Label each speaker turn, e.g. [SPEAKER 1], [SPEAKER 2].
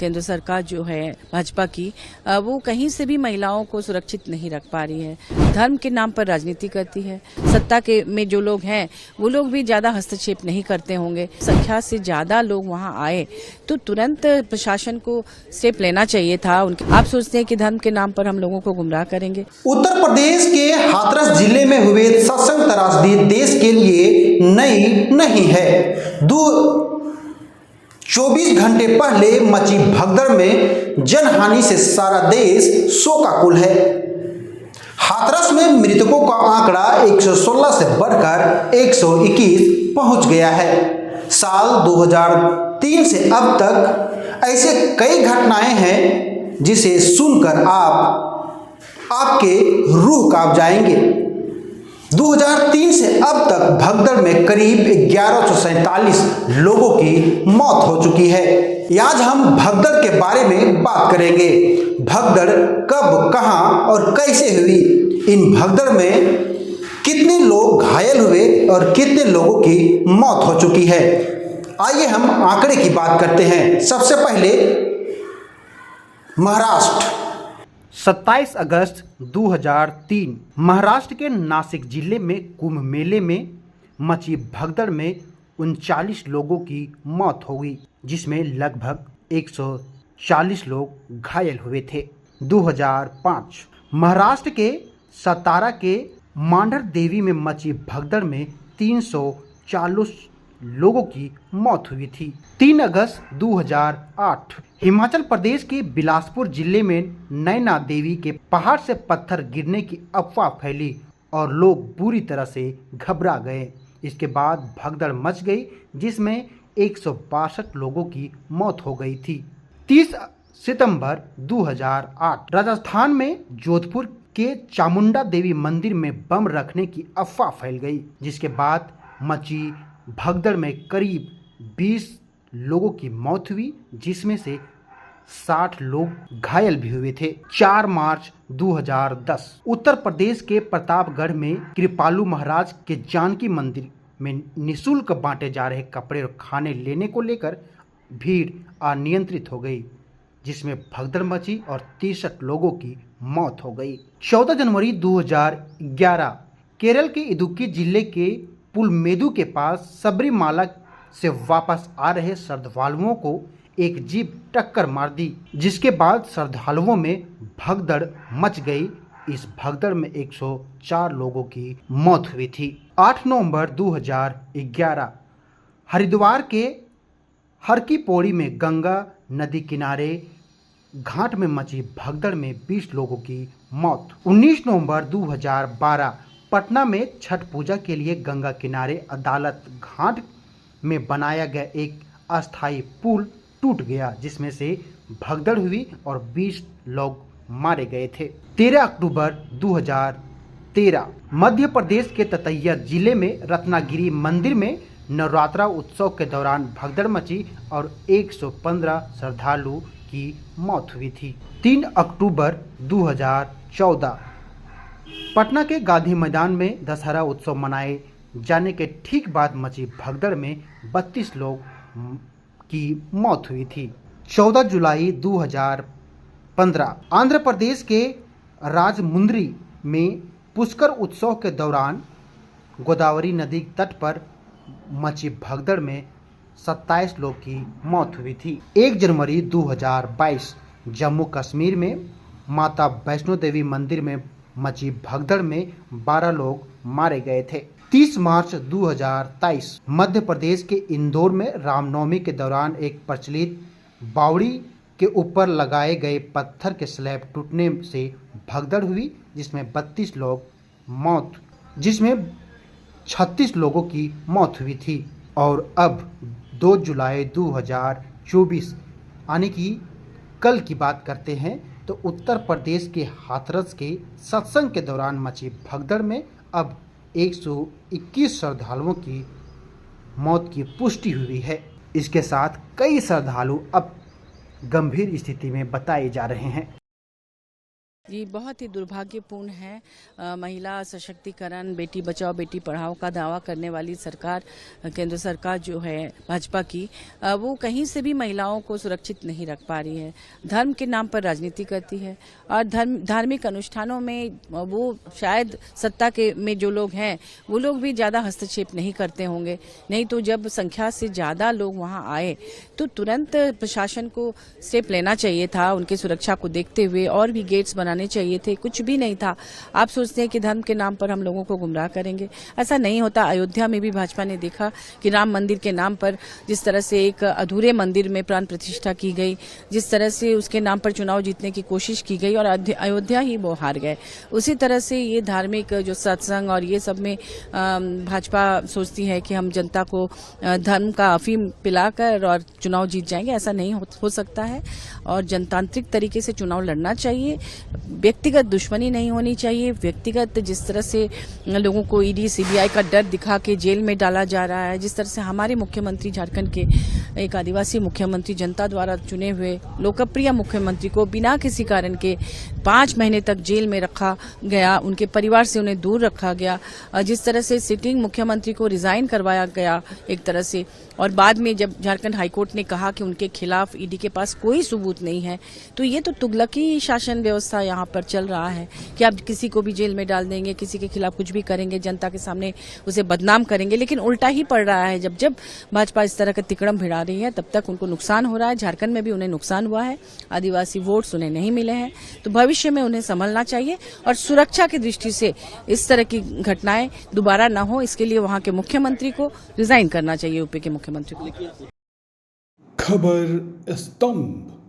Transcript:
[SPEAKER 1] केंद्र सरकार जो है भाजपा की, वो कहीं से भी महिलाओं को सुरक्षित नहीं रख पा रही है। धर्म के नाम पर राजनीति करती है। सत्ता के में जो लोग हैं वो लोग भी ज्यादा हस्तक्षेप नहीं करते होंगे। संख्या से ज्यादा लोग वहां आए तो तुरंत प्रशासन को स्टेप लेना चाहिए था। आप सोचते हैं कि धर्म के नाम पर हम लोगों को गुमराह करेंगे?
[SPEAKER 2] उत्तर प्रदेश के हाथरस जिले में हुए सत्संग त्रासदी देश के लिए नई नहीं है। 24 घंटे पहले मची भगदड़ में जनहानि से सारा देश शोकाकुल है। हाथरस में मृतकों का आंकड़ा 116 से बढ़कर 121 पहुंच गया है। साल 2003 से अब तक ऐसे कई घटनाएं हैं जिसे सुनकर आपके रूह कांप जाएंगे। 2003 से अब तक भगदड़ में करीब 1147 लोगों की मौत हो चुकी है। आज हम भगदड़ के बारे में बात करेंगे। भगदड़ कब, कहां और कैसे हुई, इन भगदड़ में कितने लोग घायल हुए और कितने लोगों की मौत हो चुकी है। आइए हम आंकड़े की बात करते हैं। सबसे पहले महाराष्ट्र। 27 अगस्त 2003 महाराष्ट्र के नासिक जिले में कुंभ मेले में मची भगदड़ में 39 लोगों की मौत हो गई, जिसमें लगभग 140 लोग घायल हुए थे। 2005 महाराष्ट्र के सतारा के मांढर देवी में मची भगदड़ में 340 लोगों की मौत हुई थी। 3 अगस्त 2008 हिमाचल प्रदेश के बिलासपुर जिले में नैना देवी के पहाड़ से पत्थर गिरने की अफवाह फैली और लोग बुरी तरह से घबरा गए। इसके बाद भगदड़ मच गई, जिसमें 162 लोगों की मौत हो गई थी। 30 सितंबर 2008 राजस्थान में जोधपुर के चामुंडा देवी मंदिर में बम रखने की अफवाह फैल गई, जिसके बाद मची भगदड़ में करीब 20 लोगों की मौत हुई, जिसमें से 60 लोग घायल भी हुए थे। 4 मार्च 2010 उत्तर प्रदेश के प्रतापगढ़ में कृपालू महाराज के जानकी मंदिर में निःशुल्क बांटे जा रहे कपड़े और खाने लेने को लेकर भीड़ अनियंत्रित हो गई, जिसमें भगदड़ मची और 63 लोगों की मौत हो गई। 14 जनवरी 2011 केरल के इदुक्की जिले के पुलमेदु के पास सबरीमाला से वापस आ रहे श्रद्धालुओं को एक जीप टक्कर मार दी, जिसके बाद श्रद्धालुओं में भगदड़ मच गई। इस भगदड़ में 104 लोगों की मौत हुई थी। 8 नवंबर 2011 हरिद्वार के हर की पौड़ी में गंगा नदी किनारे घाट में मची भगदड़ में 20 लोगों की मौत। 19 नवंबर 2012 पटना में छठ पूजा के लिए गंगा किनारे अदालत घाट में बनाया गया एक अस्थायी पुल टूट गया, जिसमें से भगदड़ हुई और 20 लोग मारे गए थे। 13 अक्टूबर 2013 मध्य प्रदेश के ततैया जिले में रत्नागिरी मंदिर में नवरात्रा उत्सव के दौरान भगदड़ मची और 115 श्रद्धालु की मौत हुई थी। 3 अक्टूबर 2014 पटना के गांधी मैदान में दशहरा उत्सव मनाए जाने के ठीक बाद मची भगदड़ में 32 लोग की मौत हुई थी। 14 जुलाई 2015 आंध्र प्रदेश के राजमुंद्री में पुष्कर उत्सव के दौरान गोदावरी नदी तट पर मची भगदड़ में 27 लोग की मौत हुई थी। 1 जनवरी 2022 जम्मू कश्मीर में माता वैष्णो देवी मंदिर में मची भगदड़ में 12 लोग मारे गए थे। 30 मार्च 2023 मध्य प्रदेश के इंदौर में रामनवमी के दौरान एक प्रचलित बावड़ी के ऊपर लगाए गए पत्थर के स्लैब टूटने से भगदड़ हुई, जिसमें 32 लोग जिसमें 36 लोगों की मौत हुई थी। और अब 2 जुलाई 2024 यानी कि कल की बात करते हैं, तो उत्तर प्रदेश के हाथरस के सत्संग के दौरान मची भगदड़ में अब 121 श्रद्धालुओं की मौत की पुष्टि हुई है। इसके साथ कई श्रद्धालु अब गंभीर स्थिति में बताए जा रहे हैं।
[SPEAKER 1] जी बहुत ही दुर्भाग्यपूर्ण है। महिला सशक्तिकरण, बेटी बचाओ बेटी पढ़ाओ का दावा करने वाली सरकार, केंद्र सरकार जो है भाजपा की, वो कहीं से भी महिलाओं को सुरक्षित नहीं रख पा रही है। धर्म के नाम पर राजनीति करती है और धार्मिक अनुष्ठानों में वो शायद सत्ता के में जो लोग हैं वो लोग भी ज़्यादा हस्तक्षेप नहीं करते होंगे। नहीं तो जब संख्या से ज़्यादा लोग वहाँ आए तो तुरंत प्रशासन को स्टेप लेना चाहिए था, उनकी सुरक्षा को देखते हुए और भी गेट्स बनाने चाहिए थे। कुछ भी नहीं था। आप सोचते हैं कि धर्म के नाम पर हम लोगों को गुमराह करेंगे, ऐसा नहीं होता। अयोध्या में भी भाजपा ने देखा कि राम मंदिर के नाम पर जिस तरह से एक अधूरे मंदिर में प्राण प्रतिष्ठा की गई, जिस तरह से उसके नाम पर चुनाव जीतने की कोशिश की गई और अयोध्या ही वो हार गए। उसी तरह से ये धार्मिक जो सत्संग और ये सब में भाजपा सोचती है कि हम जनता को धर्म का अफीम पिलाकर और चुनाव जीत जाएंगे। ऐसा नहीं हो सकता है और जनतांत्रिक तरीके से चुनाव लड़ना चाहिए। व्यक्तिगत दुश्मनी नहीं होनी चाहिए। व्यक्तिगत जिस तरह से लोगों को ईडी सीबीआई का डर दिखा के जेल में डाला जा रहा है, जिस तरह से हमारे मुख्यमंत्री, झारखंड के एक आदिवासी मुख्यमंत्री, जनता द्वारा चुने हुए लोकप्रिय मुख्यमंत्री को बिना किसी कारण के 5 महीने तक जेल में रखा गया, उनके परिवार से उन्हें दूर रखा गया, जिस तरह से सिटिंग मुख्यमंत्री को रिजाइन करवाया गया एक तरह से, और बाद में जब झारखंड हाईकोर्ट ने कहा कि उनके खिलाफ ईडी के पास कोई सबूत नहीं है, तो ये तो तुगलकी शासन व्यवस्था यहाँ पर चल रहा है कि आप किसी को भी जेल में डाल देंगे, किसी के खिलाफ कुछ भी करेंगे, जनता के सामने उसे बदनाम करेंगे। लेकिन उल्टा ही पड़ रहा है। जब जब भाजपा इस तरह का तिकड़म भिड़ा रही है तब तक उनको नुकसान हो रहा है। झारखंड में भी उन्हें नुकसान हुआ है, आदिवासी वोट्स उन्हें नहीं मिले हैं। तो भविष्य में उन्हें संभलना चाहिए और सुरक्षा की दृष्टि से इस तरह की घटनाएं दोबारा न हो, इसके लिए वहां के मुख्यमंत्री को रिजाइन करना चाहिए, यूपी के मुख्यमंत्री को।
[SPEAKER 3] खबर स्तंभ।